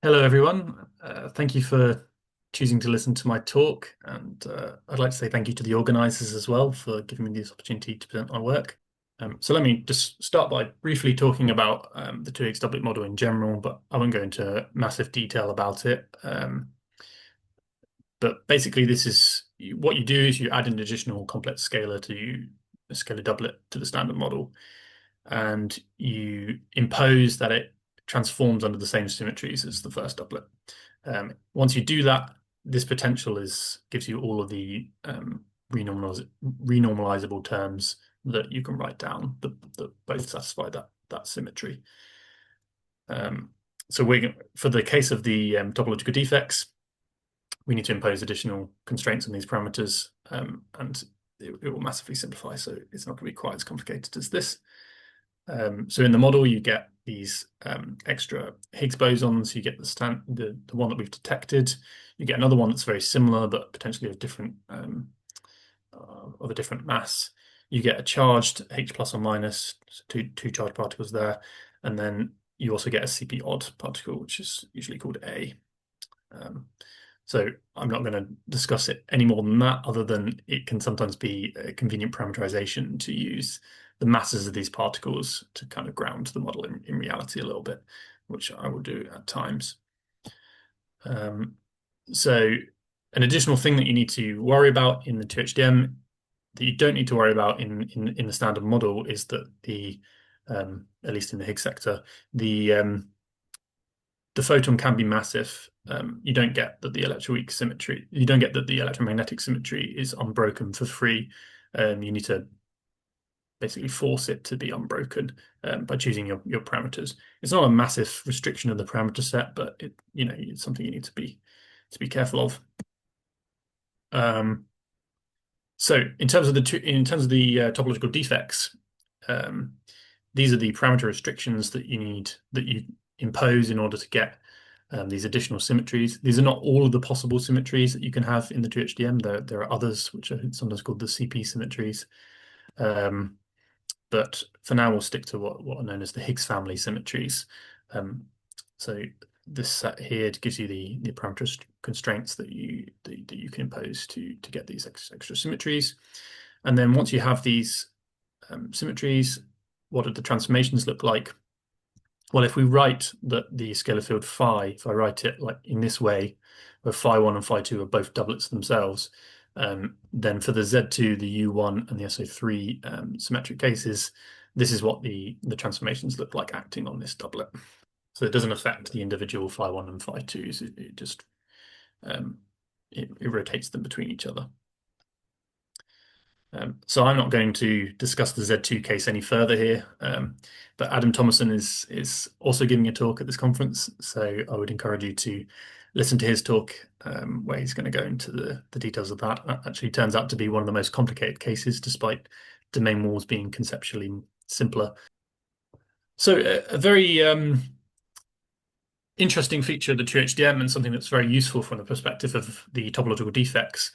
Hello, everyone. Thank you for choosing to listen to my talk, and I'd like to say thank you to the organisers as well for giving me this opportunity to present my work. So let me just start by briefly talking about the two-Higgs-doublet model in general, but I won't go into massive detail about it. But basically, this is what you do is you add an additional complex scalar to a scalar doublet to the standard model, and you impose that it transforms under the same symmetries as the first doublet. Once you do that, this potential gives you all of the renormalizable terms that you can write down that both satisfy that symmetry. So for the case of the topological defects, we need to impose additional constraints on these parameters, and it will massively simplify. So it's not going to be quite as complicated as this. So in the model, you get these extra Higgs bosons. You get the one that we've detected. You get another one that's very similar, but potentially of a different mass. You get a charged H plus or minus, so two charged particles there, and then you also get a CP odd particle, which is usually called A. So I'm not going to discuss it any more than that, other than it can sometimes be a convenient parameterization to use the masses of these particles to kind of ground the model in reality a little bit, which I will do at times. So an additional thing that you need to worry about in the 2HDM that you don't need to worry about in the standard model is that at least in the Higgs sector, the photon can be massive. You don't get that the electroweak symmetry, you don't get that the electromagnetic symmetry is unbroken for free. You need to basically force it to be unbroken by choosing your parameters. It's not a massive restriction of the parameter set, but it's something you need to be careful of. So in terms of the topological defects, these are the parameter restrictions that you impose in order to get these additional symmetries. These are not all of the possible symmetries that you can have in the 2HDM. There are others which are sometimes called the CP symmetries. But for now, we'll stick to what are known as the Higgs family symmetries. So this set here gives you the parameter constraints that you can impose to get these extra symmetries. And then once you have these symmetries, what do the transformations look like? Well, if we write the scalar field phi, if I write it like in this way, where phi1 and phi2 are both doublets themselves, then for the Z2, the U1, and the SO3 symmetric cases, this is what the transformations look like acting on this doublet. So it doesn't affect the individual phi1 and phi2s. It just it rotates them between each other. So I'm not going to discuss the Z2 case any further here, but Adam Thomason is also giving a talk at this conference, so I would encourage you to listen to his talk, where he's going to go into the details of that. That actually turns out to be one of the most complicated cases, despite domain walls being conceptually simpler. So a very interesting feature of the 2HDM, and something that's very useful from the perspective of the topological defects,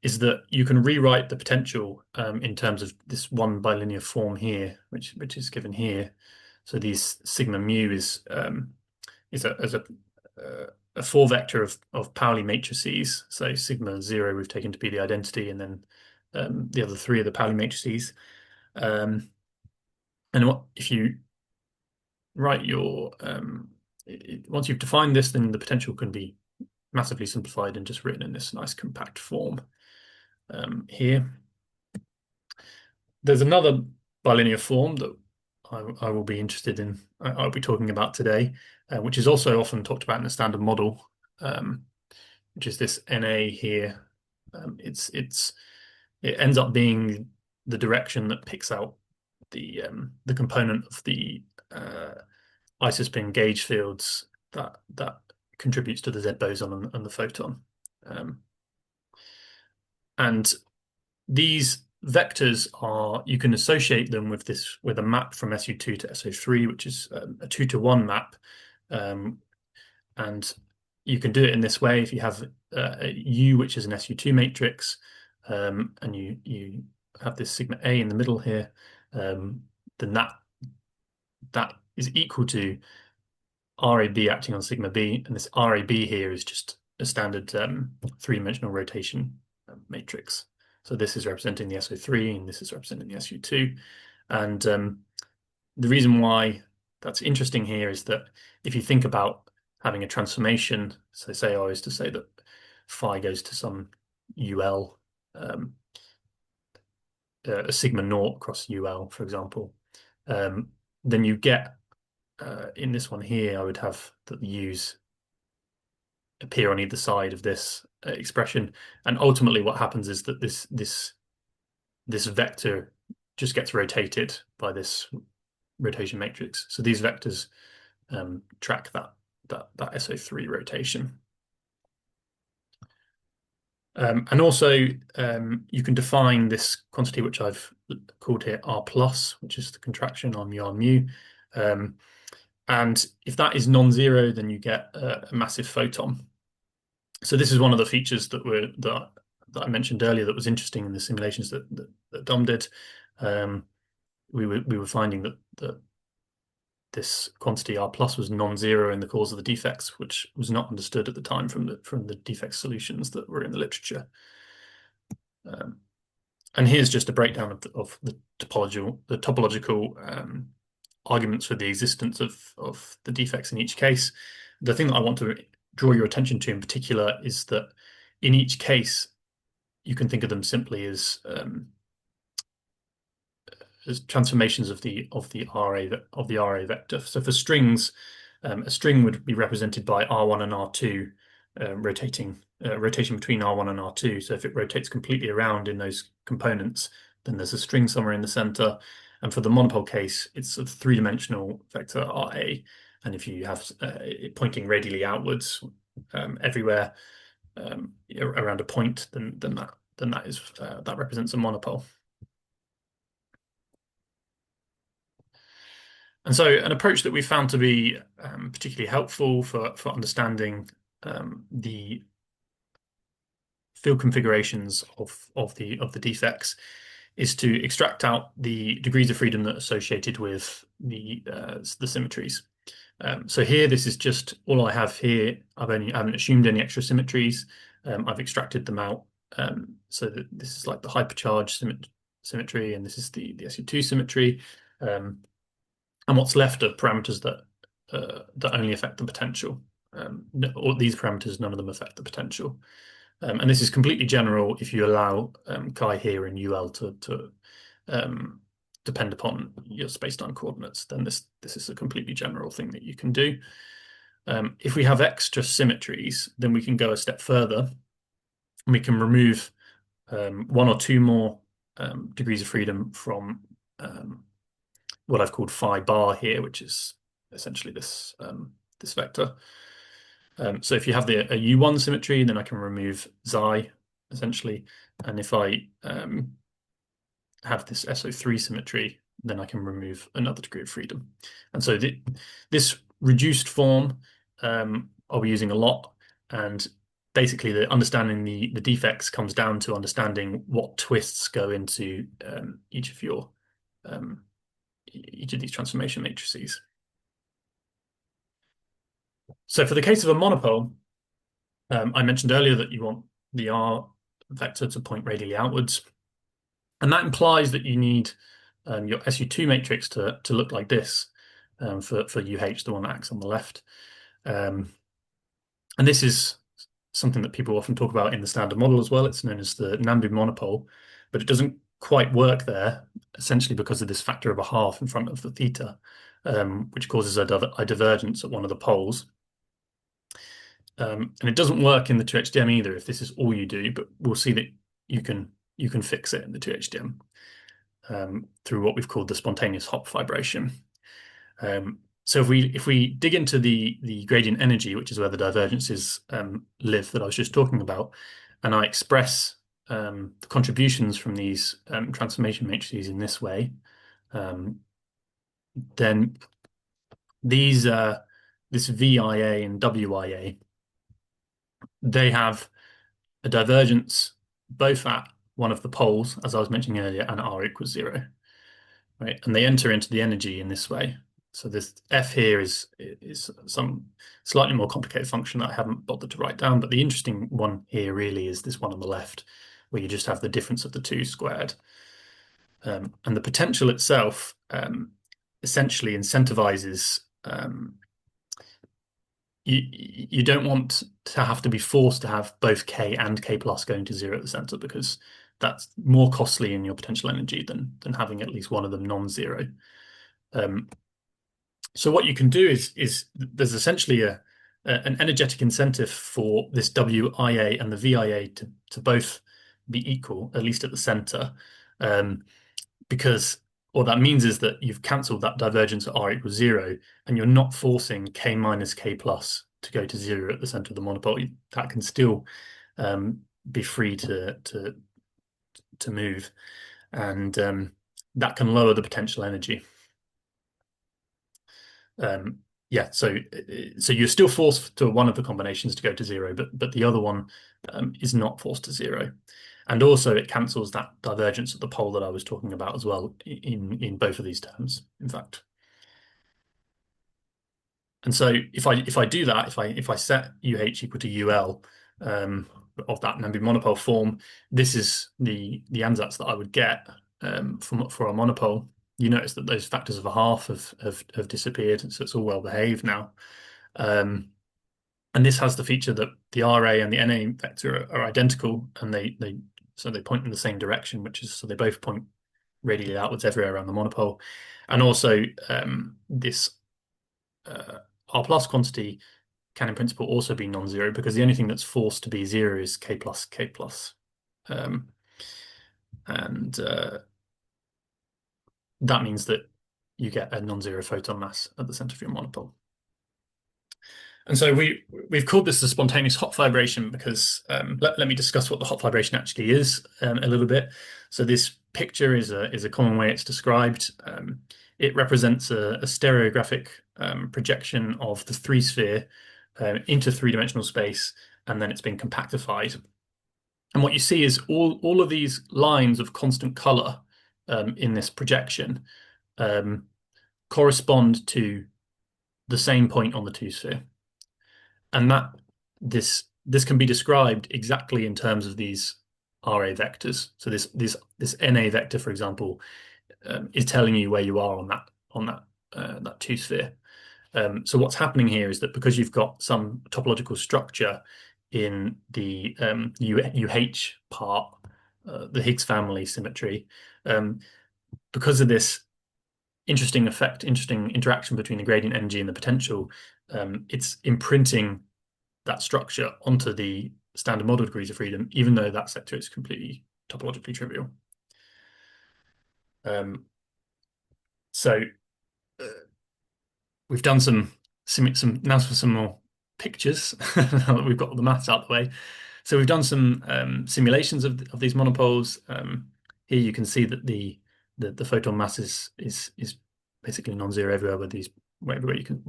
is that you can rewrite the potential in terms of this one bilinear form here, which is given here. So these sigma mu is a four vector of Pauli matrices. So sigma 0 we've taken to be the identity, and then the other three are the Pauli matrices. And if you write once you've defined this, then the potential can be massively simplified and just written in this nice compact form. Here, there's another bilinear form that I will be interested in. I'll be talking about today, which is also often talked about in the standard model, which is this NA here. It ends up being the direction that picks out the component of the isospin gauge fields that contributes to the Z boson and the photon. And these vectors you can associate them with a map from SU2 to SO3, which is a 2-to-1 map. And you can do it in this way. If you have a U, which is an SU2 matrix, and you have this sigma A in the middle here, then that is equal to RAB acting on sigma B, and this RAB here is just a standard three-dimensional rotation matrix. So this is representing the SO3, and this is representing the SU2. And the reason why that's interesting here is that if you think about having a transformation, so say I was to say that phi goes to some UL, a sigma naught across UL, for example, then you get, in this one here, I would have that the U's appear on either side of this expression. And ultimately what happens is that this vector just gets rotated by this rotation matrix. So these vectors track that SO3 rotation. And also you can define this quantity, which I've called here R plus, which is the contraction on mu on mu. And if that is non-zero, then you get a massive photon. So this is one of the features that I mentioned earlier that was interesting in the simulations that Dom did. We were finding that this quantity R plus was non-zero in the cause of the defects, which was not understood at the time from the defect solutions that were in the literature. And here's just a breakdown of the topological arguments for the existence of the defects in each case. The thing that I want to draw your attention to in particular is that in each case, you can think of them simply as transformations of the RA vector. So for strings, a string would be represented by R1 and R2 rotation between R1 and R2. So if it rotates completely around in those components, then there's a string somewhere in the center. And for the monopole case, it's a three-dimensional vector RA. And if you have it pointing radially outwards everywhere around a point, then that represents a monopole. And so an approach that we found to be particularly helpful for understanding the field configurations of the defects is to extract out the degrees of freedom that are associated with the symmetries. So here, this is just all I have here. I haven't assumed any extra symmetries. I've extracted them out. So that this is like the hypercharge symmetry, and this is the SU2 symmetry. And what's left are parameters that only affect the potential. All these parameters, none of them affect the potential. And this is completely general if you allow chi here in UL to depend upon your space-time coordinates, then this is a completely general thing that you can do. If we have extra symmetries, then we can go a step further, and we can remove one or two more degrees of freedom from what I've called phi bar here, which is essentially this vector. So if you have a U1 symmetry, then I can remove xi, essentially. And if I have this SO3 symmetry, then I can remove another degree of freedom. And so this reduced form I'll be using a lot. And basically, the understanding the defects comes down to understanding what twists go into each of these transformation matrices. So for the case of a monopole, I mentioned earlier that you want the R vector to point radially outwards. And that implies that you need your SU2 matrix to look like this for UH, the one that acts on the left. And this is something that people often talk about in the standard model as well. It's known as the Nambu monopole, but it doesn't quite work there, essentially because of this factor of a half in front of the theta, which causes a divergence at one of the poles. And it doesn't work in the 2HDM either if this is all you do, but we'll see that you can fix it in the 2HDM through what we've called the spontaneous Hopf fibration. So if we dig into the gradient energy, which is where the divergences live that I was just talking about, and I express the contributions from these transformation matrices in this way, then these this VIA and WIA, they have a divergence both at one of the poles, as I was mentioning earlier, and R equals 0, right? And they enter into the energy in this way. So this f here is some slightly more complicated function that I haven't bothered to write down, but the interesting one here really is this one on the left, where you just have the difference of the two squared. And the potential itself essentially incentivizes you don't want to have to be forced to have both k and k plus going to zero at the center, because that's more costly in your potential energy than having at least one of them non-zero. So what you can do is there's essentially an energetic incentive for this WIA and the VIA to both be equal, at least at the center, because what that means is that you've cancelled that divergence at r equals zero, and you're not forcing k minus k plus to go to zero at the center of the monopole. That can still be free to move, and that can lower the potential energy. Yeah, so you're still forced to one of the combinations to go to zero, but the other one is not forced to zero. And also it cancels that divergence at the pole that I was talking about as well in both of these terms, in fact. And so if I do that, if I set UH equal to UL of that Nambu monopole form, this is the ansatz that I would get for a monopole. You notice that those factors of a half have disappeared, so it's all well behaved now. And this has the feature that the RA and the NA vector are identical, and they point in the same direction, so they both point radially outwards everywhere around the monopole. And also this R plus quantity can in principle also be non-zero, because the only thing that's forced to be zero is k plus k plus. And that means that you get a non-zero photon mass at the center of your monopole. And so we've called this the spontaneous Hopf fibration because let me discuss what the Hopf fibration actually is a little bit. So this picture is a common way it's described. It represents a stereographic projection of the three sphere into three-dimensional space, and then it's been compactified. And what you see is all of these lines of constant color in this projection correspond to the same point on the two-sphere. And this can be described exactly in terms of these RA vectors. So this NA vector, for example, is telling you where you are on that two-sphere. So what's happening here is that because you've got some topological structure in the UH part, the Higgs family symmetry, because of this interesting interaction between the gradient energy and the potential, it's imprinting that structure onto the standard model degrees of freedom, even though that sector is completely topologically trivial. So we've done some now for some more pictures now that we've got all the maths out of the way. So we've done some simulations of these monopoles. Here you can see that the photon mass is basically non-zero everywhere where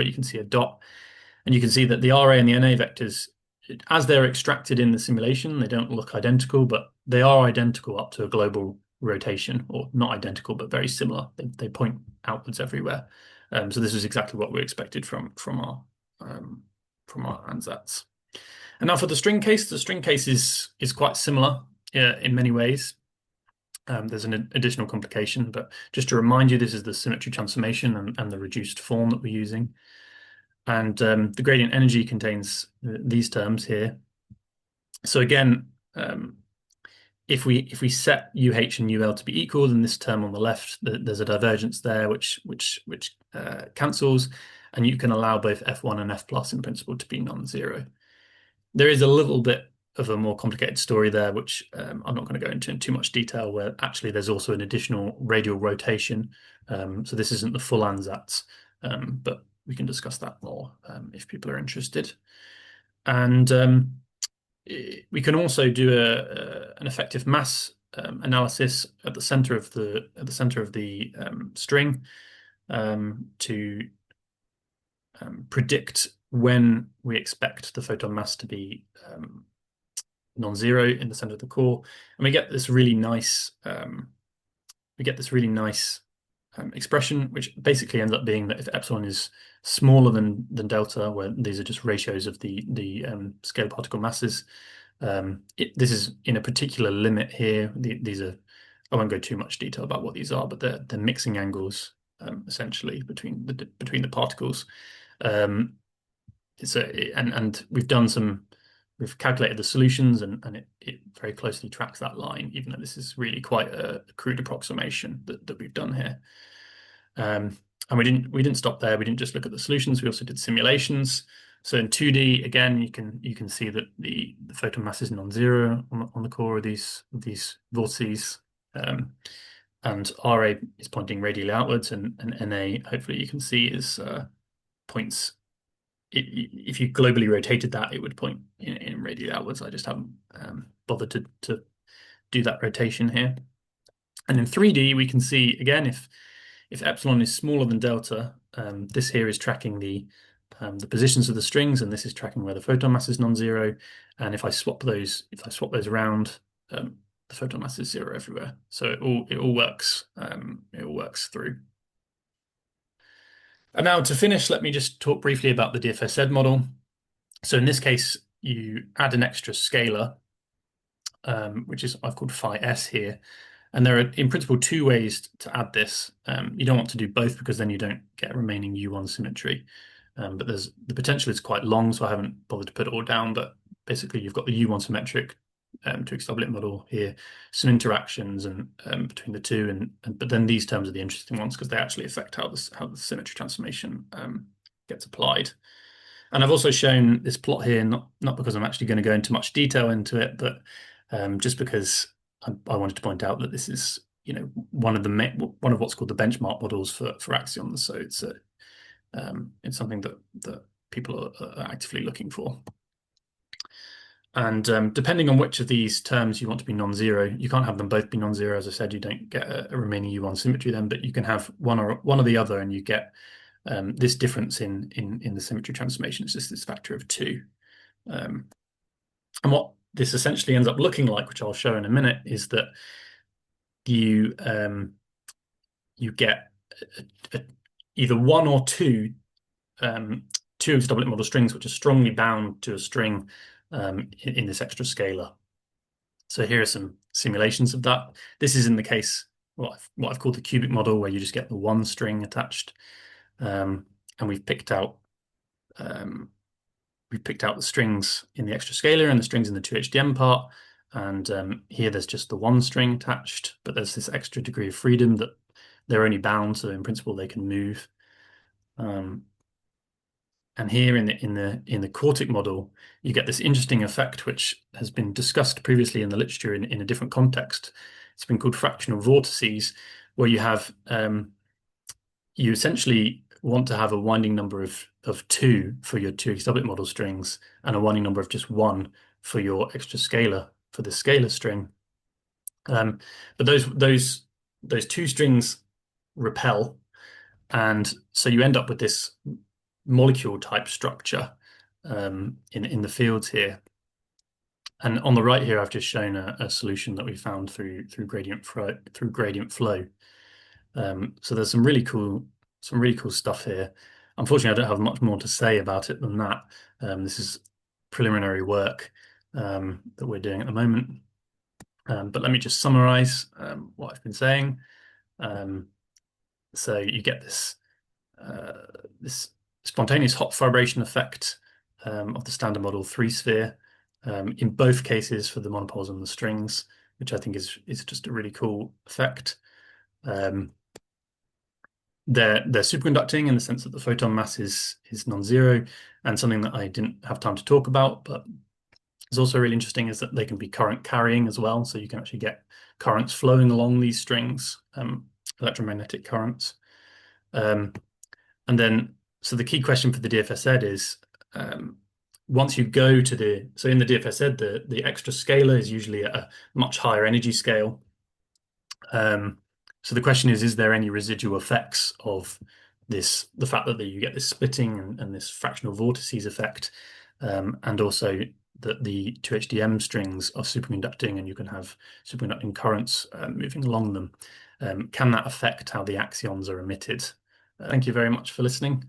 you can see a dot, and you can see that the RA and the NA vectors, as they're extracted in the simulation, they don't look identical, but they are identical up to a global rotation, or not identical but very similar. They point outwards everywhere. So this is exactly what we expected from our ansatz. And now for the string case is quite similar in many ways. There's an additional complication, but just to remind you, this is the symmetry transformation and the reduced form that we're using. And the gradient energy contains these terms here. So again, if we set UH and UL to be equal, then this term on the left, there's a divergence there which cancels, and you can allow both F1 and F plus in principle to be non-zero. There is a little bit of a more complicated story there, which I'm not going to go into in too much detail, where actually there's also an additional radial rotation. So this isn't the full ansatz, but we can discuss that more if people are interested. And we can also do an effective mass analysis at the center of the string to predict when we expect the photon mass to be non-zero in the center of the core, and we get this really nice expression, which basically ends up being that if epsilon is smaller than delta, where these are just ratios of the scalar particle masses, this is in a particular limit here. These are, I won't go too much detail about what these are, but they're mixing angles essentially between the particles. And we've calculated the solutions, and it very closely tracks that line, even though this is really quite a crude approximation that we've done here. And we didn't stop there. We didn't just look at the solutions. We also did simulations. So in 2D, again, you can see that the photon mass is non-zero on the core of these vortices, and RA is pointing radially outwards, and NA, hopefully you can see, is points. If you globally rotated that, it would point in radially outwards. I just haven't bothered to do that rotation here. And in 3D, we can see again if epsilon is smaller than delta, this here is tracking the positions of the strings, and this is tracking where the photon mass is non-zero. And if I swap those around, the photon mass is zero everywhere. So it all works. It all works through. And now to finish, let me just talk briefly about the DFSZ model. So in this case, you add an extra scalar, which is I've called phi s here. And there are, in principle, two ways to add this. You don't want to do both because then you don't get a remaining U1 symmetry. But the potential is quite long, so I haven't bothered to put it all down. But basically, you've got the U1 symmetric two-Higgs-doublet model here, some interactions and between the two, but then these terms are the interesting ones because they actually affect how the symmetry transformation gets applied. And I've also shown this plot here, not because I'm actually going to go into much detail into it, but just because I wanted to point out that this is, one of what's called the benchmark models for axions. So it's something that people are actively looking for. And depending on which of these terms you want to be non-zero, you can't have them both be non-zero. As I said, you don't get a remaining U1 symmetry then, but you can have one or the other, and you get this difference in the symmetry transformation. It's just this factor of 2. And what this essentially ends up looking like, which I'll show in a minute, is that you get either one or two two-Higgs-doublet model strings which are strongly bound to a string in this extra scalar. So here are some simulations of that. This is in the case what I've called the cubic model, where you just get the one string attached, and we've picked out the strings in the extra scalar and the strings in the 2HDM part. And here there's just the one string attached, but there's this extra degree of freedom that they're only bound, so in principle they can move. And here in the quartic model, you get this interesting effect, which has been discussed previously in the literature in a different context. It's been called fractional vortices, where you have you essentially want to have a winding number of 2 for your two-Higgs-doublet model strings and a winding number of just 1 for your extra scalar for the scalar string. But those two strings repel, and so you end up with this molecule type structure in the fields here. And on the right here, I've just shown a solution that we found through gradient flow. So there's some really cool stuff here. Unfortunately, I don't have much more to say about it than that. This is preliminary work that we're doing at the moment. But let me just summarize what I've been saying. So you get this spontaneous Hopf fibration effect of the standard model 3-sphere in both cases for the monopoles and the strings, which I think is just a really cool effect. They're superconducting in the sense that the photon mass is non-zero, and something that I didn't have time to talk about, but is also really interesting, is that they can be current carrying as well. So you can actually get currents flowing along these strings, electromagnetic currents. And then, so the key question for the DFSZ is, once you go to so in the DFSZ, the extra scalar is usually at a much higher energy scale. So the question is there any residual effects of this, the fact that you get this splitting and this fractional vortices effect, and also that the 2HDM strings are superconducting and you can have superconducting currents moving along them. Can that affect how the axions are emitted? Thank you very much for listening.